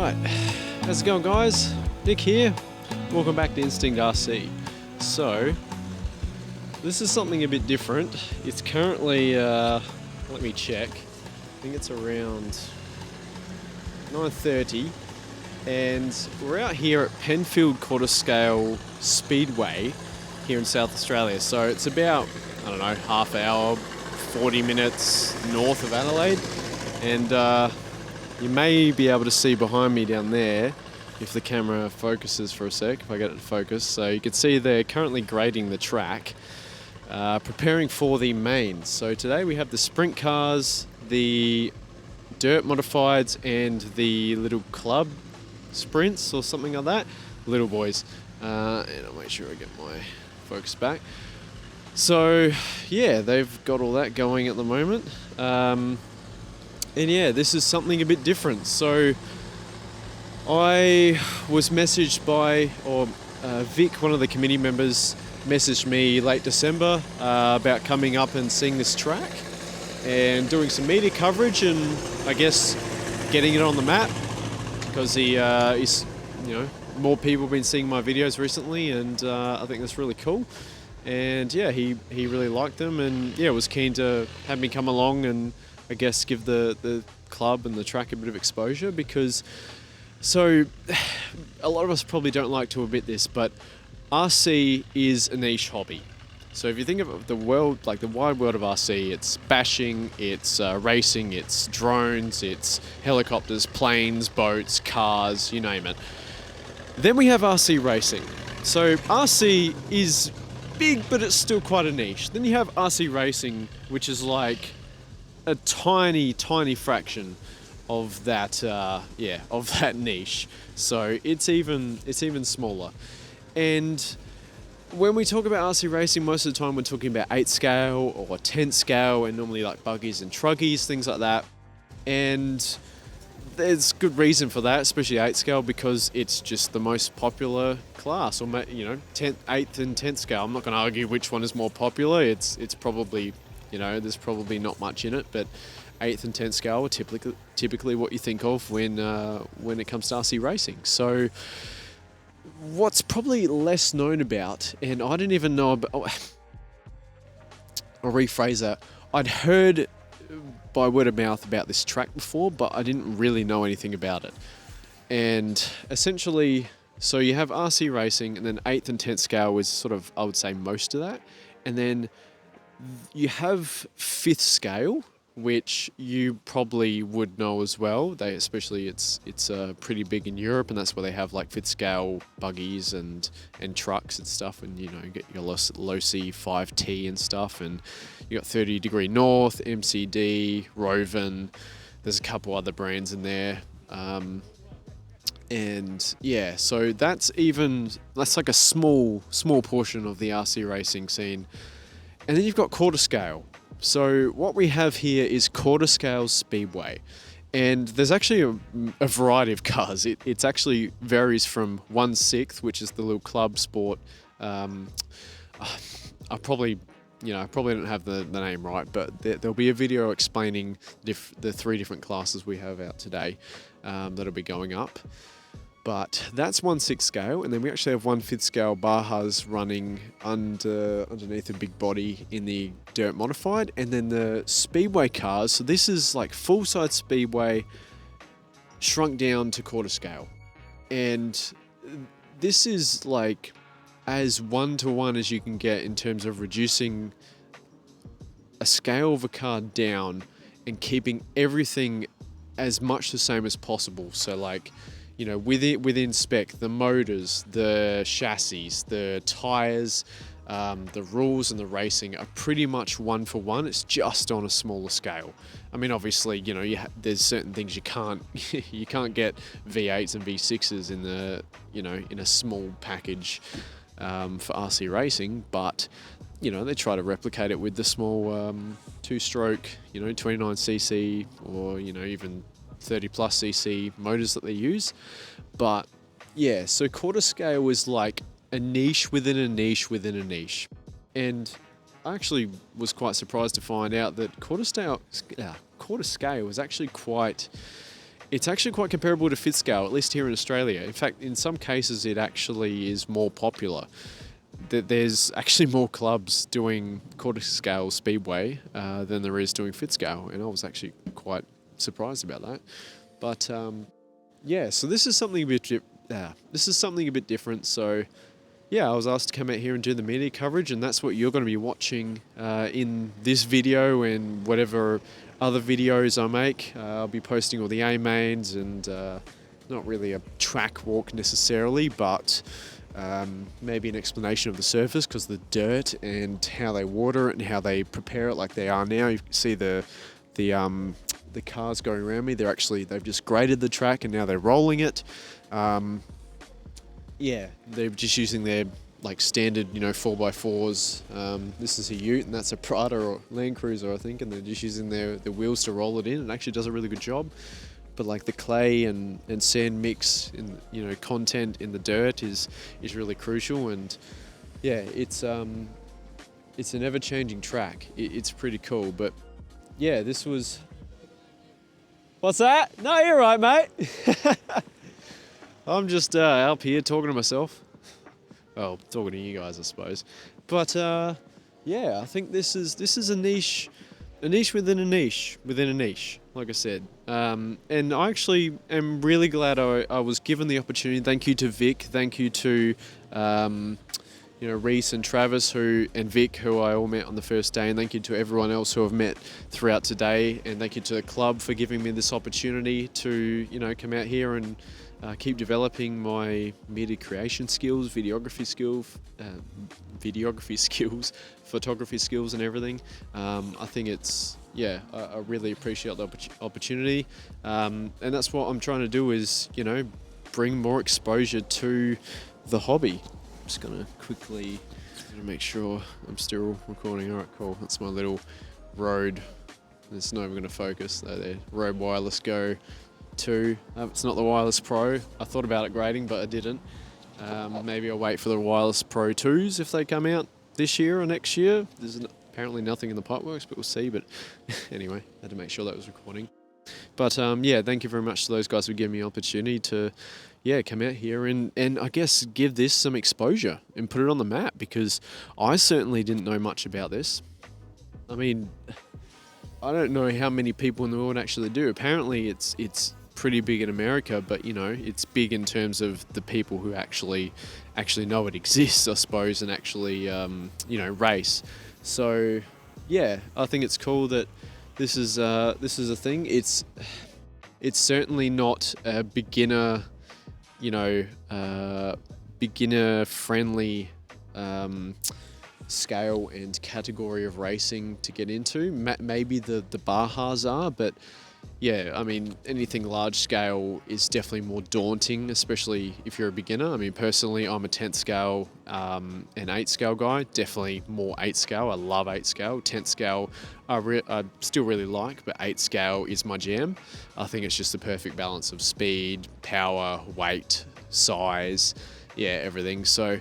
Alright, how's it going guys? Nick here, welcome back to Instinct RC. So, this is something a bit different. It's currently, let me check, I think it's around 9:30 and we're out here at Penfield Scale Speedway here in South Australia. So it's about, I don't know, half hour, 40 minutes north of Adelaide, and you may be able to see behind me down there if the camera focuses for a sec, if I get it to focus. So you can see they're currently grading the track, preparing for the mains. So today we have the sprint cars, the dirt modifieds and the little club sprints or something like that. Little boys. And I'll make sure I get my focus back. So yeah, they've got all that going at the moment. And yeah, this is something a bit different. So I was messaged by, Vic, one of the committee members, messaged me late December about coming up and seeing this track and doing some media coverage and I guess getting it on the map, because he's, more people have been seeing my videos recently, and I think that's really cool. And yeah, he really liked them, and yeah, was keen to have me come along and I guess give the club and the track a bit of exposure, because so a lot of us probably don't like to admit this, but RC is a niche hobby. So if you think of the world, like the wide world of RC, it's bashing, it's racing, it's drones, it's helicopters, planes, boats, cars, you name it. Then we have RC racing. So RC is big, but it's still quite a niche. Then you have RC racing, which is like a tiny fraction of that, of that niche. So it's even smaller. And when we talk about RC racing, most of the time we're talking about 8 scale or 10 scale, and normally like buggies and truggies, things like that. And there's good reason for that, especially 8 scale, because it's just the most popular class, or 10th, 8th and 10th scale. I'm not going to argue which one is more popular. It's probably, there's probably not much in it, but 8th and 10th scale are typically what you think of when it comes to RC racing. So what's probably less known about, and I didn't even know about, I'll rephrase that. I'd heard by word of mouth about this track before, but I didn't really know anything about it. And essentially, so you have RC racing, and then 8th and 10th scale is sort of, I would say, most of that. And then you have 5th scale, which you probably would know as well. It's pretty big in Europe, and that's where they have like 5th scale buggies and trucks and stuff, and you get your Losi 5T and stuff, and you got 30 Degree North, MCD, Roven. There's a couple other brands in there, and yeah, so that's like a small portion of the RC racing scene. And then you've got quarter scale. So what we have here is Scale Speedway, and there's actually a variety of cars. It's actually varies from 1/6, which is the little club sport. I probably don't have the name right, but there'll be a video explaining the 3 different classes we have out today that'll be going up. But that's 1/6 scale, and then we actually have 1/5 scale Bajas running underneath a big body in the dirt modified, and then the speedway cars. So this is like full-size speedway shrunk down to quarter scale, and this is like as 1-to-1 as you can get in terms of reducing a scale of a car down and keeping everything as much the same as possible. So like, within spec, the motors, the chassis, the tires, the rules and the racing are pretty much 1-for-1. It's just on a smaller scale. I mean, obviously, there's certain things you can't get V8s and V6s in a small package for RC racing, but they try to replicate it with the small 2-stroke, 29cc or even 30 plus cc motors that they use. But yeah, so quarter scale is like a niche within a niche within a niche. And I actually was quite surprised to find out that quarter scale is actually quite it's actually quite comparable to fifth scale, at least here in Australia. In fact, in some cases, it actually is more popular. There's actually more clubs doing quarter scale speedway than there is doing fifth scale, and I was actually quite surprised about that. But yeah, so this is something a bit different. So yeah, I was asked to come out here and do the media coverage, and that's what you're going to be watching in this video and whatever other videos I make. I'll be posting all the A-mains and not really a track walk necessarily, but maybe an explanation of the surface, because the dirt and how they water it and how they prepare it like they are now. You can see the cars going around me. They've just graded the track and now they're rolling it. Yeah, they're just using their like standard, 4x4s. This is a Ute and that's a Prada or Land Cruiser, I think, and they're just using their wheels to roll it in. It actually does a really good job. But like the clay and sand mix in content in the dirt is really crucial, and yeah, it's an ever-changing track. It's pretty cool, but yeah, this was. What's that? No, you're right, mate. I'm just up here talking to myself. Well, talking to you guys, I suppose. But yeah, I think this is a niche within a niche within a niche, like I said. And I actually am really glad I was given the opportunity. Thank you to Vic. Thank you to Reese and Travis and Vic, who I all met on the first day, and thank you to everyone else who I've met throughout today, and thank you to the club for giving me this opportunity to come out here and keep developing my media creation skills, videography skills, photography skills, and everything. I think I really appreciate the opportunity, and that's what I'm trying to do is bring more exposure to the hobby. I'm just gonna quickly make sure I'm still recording. All right, cool. That's my little Rode. It's not even gonna focus though. There, Rode Wireless Go 2. It's not the Wireless Pro. I thought about upgrading, but I didn't. Maybe I'll wait for the Wireless Pro 2s if they come out this year or next year. There's apparently nothing in the pipeworks, but we'll see. But anyway, I had to make sure that was recording. But yeah, thank you very much to those guys who gave me the opportunity to come out here and I guess give this some exposure and put it on the map, because I certainly didn't know much about this. I mean, I don't know how many people in the world actually do. Apparently it's pretty big in America, but it's big in terms of the people who actually know it exists, I suppose, and actually race. So yeah, I think it's cool that this is a thing. It's certainly not a beginner friendly scale and category of racing to get into. Maybe the Bajas are, but yeah, I mean, anything large scale is definitely more daunting, especially if you're a beginner. I mean, personally, I'm a 10th scale and 8th scale guy. Definitely more 8th scale. I love 8th scale. 10th scale I still really like, but 8th scale is my jam. I think it's just the perfect balance of speed, power, weight, size, everything. So,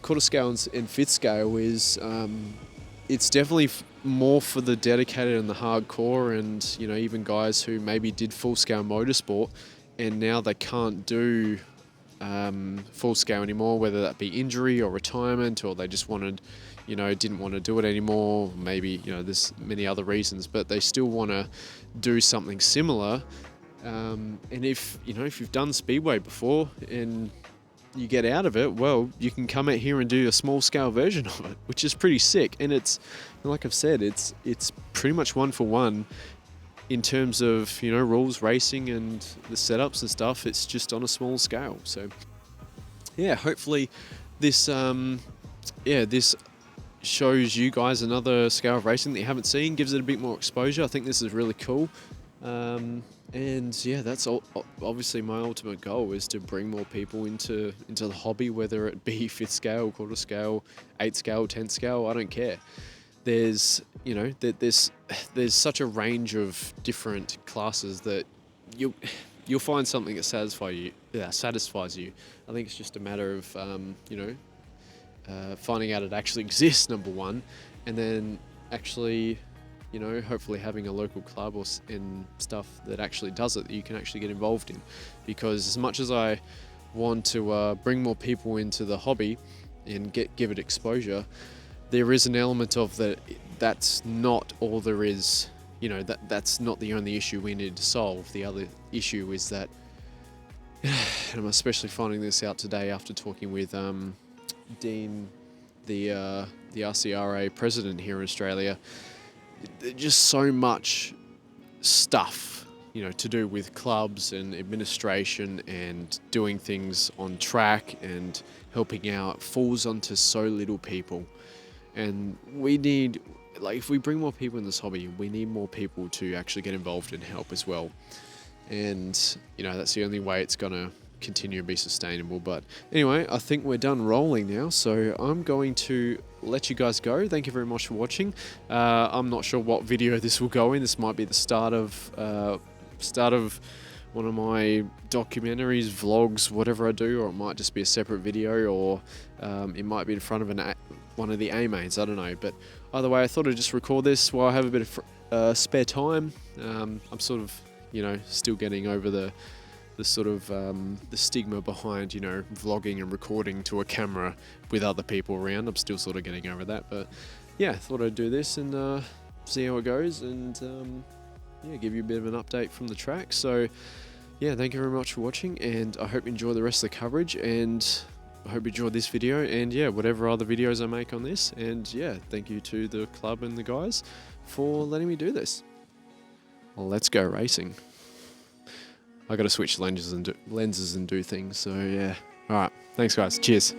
quarter scale and 5th scale is it's definitely more for the dedicated and the hardcore, and even guys who maybe did full scale motorsport and now they can't do full scale anymore, whether that be injury or retirement, or they just didn't want to do it anymore. Maybe there's many other reasons, but they still want to do something similar. And if you've done speedway before and you get out of it, well, you can come out here and do a small scale version of it, which is pretty sick. And it's, like I've said, it's pretty much one for one in terms of rules, racing, and the setups and stuff. It's just on a small scale. So yeah, hopefully this this shows you guys another scale of racing that you haven't seen, gives it a bit more exposure. I think this is really cool. And yeah, that's obviously my ultimate goal is to bring more people into the hobby, whether it be 5th scale, quarter scale, 8th scale, 10th scale. I don't care. There's there's such a range of different classes that you'll find something that satisfies you. I think it's just a matter of finding out it actually exists, number one, and then actually you know, hopefully having a local club and stuff that actually does it that you can actually get involved in. Because as much as I want to bring more people into the hobby and give it exposure, there is an element of that's not all there is. You know, that's not the only issue we need to solve. The other issue is that, and I'm especially finding this out today after talking with Dean, the RCRA president here in Australia. There's just so much stuff, you know, to do with clubs and administration and doing things on track and helping out falls onto so little people. And we need, like, if we bring more people in this hobby, we need more people to actually get involved and help as well. And, you know, that's the only way it's going to continue to be sustainable. But anyway, I think we're done rolling now, so I'm going to let you guys go. Thank you very much for watching. I'm not sure what video this will go in. This might be the start of one of my documentaries, vlogs, whatever I do, or it might just be a separate video, or it might be in front of one of the A-mains, I don't know. But either way, I thought I'd just record this while I have a bit of spare time. I'm sort of, you know, still getting over the sort of the stigma behind, you know, vlogging and recording to a camera with other people around. I'm still sort of getting over that, but yeah, thought I'd do this and see how it goes, and yeah, give you a bit of an update from the track. So yeah, thank you very much for watching, and I hope you enjoy the rest of the coverage, and I hope you enjoyed this video, and yeah, whatever other videos I make on this. And yeah, thank you to the club and the guys for letting me do this. Let's go racing. I gotta switch lenses and do things, so yeah. Alright, thanks guys, cheers.